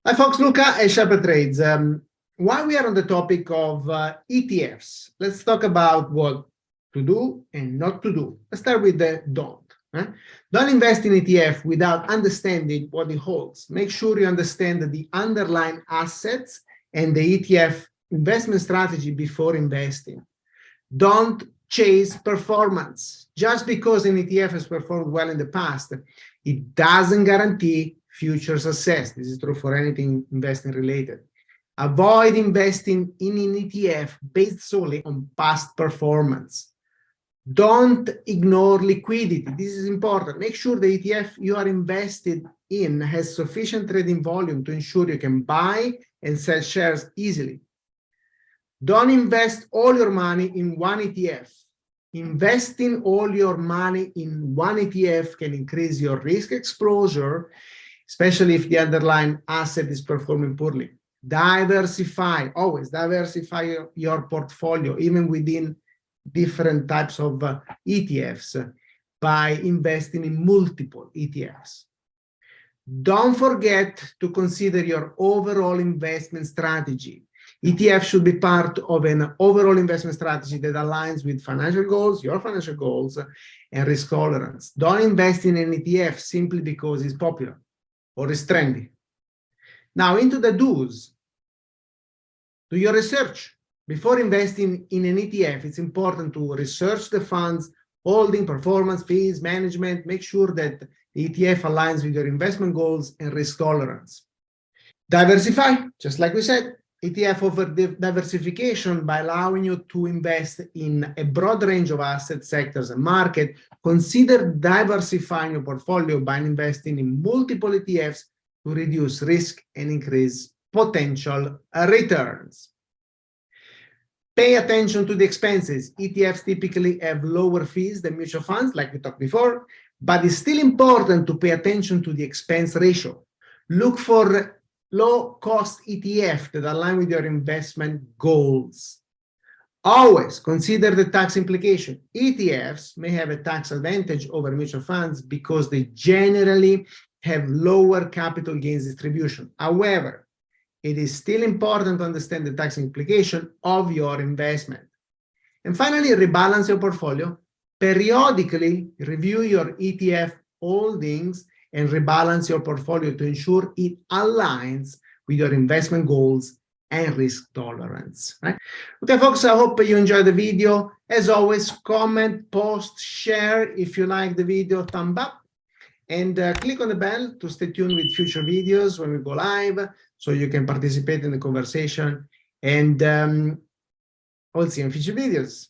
Hi folks, Luca at Sharper Trades. While we are on the topic of ETFs, let's talk about what to do and not to do. Let's start with the don't. Don't invest in ETF without understanding what it holds. Make sure you understand the underlying assets and the ETF investment strategy before investing. Don't chase performance. Just because an ETF has performed well in the past, it doesn't guarantee future success. This is true for anything investing related. Avoid investing in an ETF based solely on past performance. Don't ignore liquidity. This is important. Make sure the ETF you are invested in has sufficient trading volume to ensure you can buy and sell shares easily. Don't invest all your money in one ETF. Investing all your money in one ETF can increase your risk exposure, especially if the underlying asset is performing poorly. Diversify, always diversify your portfolio, even within different types of ETFs, by investing in multiple ETFs. Don't forget to consider your overall investment strategy. ETF should be part of an overall investment strategy that aligns with financial goals, your financial goals, and risk tolerance. Don't invest in an ETF simply because it's popular or is trendy. Now into the do's. Do your research. Before investing in an ETF, it's important to research the fund's holding, performance, fees, management. Make sure that the ETF aligns with your investment goals and risk tolerance. Diversify, just like we said. ETF offer diversification by allowing you to invest in a broad range of asset sectors and market. Consider diversifying your portfolio by investing in multiple ETFs to reduce risk and increase potential returns. Pay attention to the expenses. ETFs typically have lower fees than mutual funds, like we talked before, but it's still important to pay attention to the expense ratio. Look for low-cost ETF that align with your investment goals. Always consider the tax implication. ETFs may have a tax advantage over mutual funds because they generally have lower capital gains distribution. However, it is still important to understand the tax implication of your investment. And finally, rebalance your portfolio. Periodically review your ETF holdings and rebalance your portfolio to ensure it aligns with your investment goals and risk tolerance. Right? Okay, folks, I hope you enjoyed the video. As always, comment, post, share if you like the video, thumb up, and click on the bell to stay tuned with future videos when we go live, so you can participate in the conversation. And we'll see you in future videos.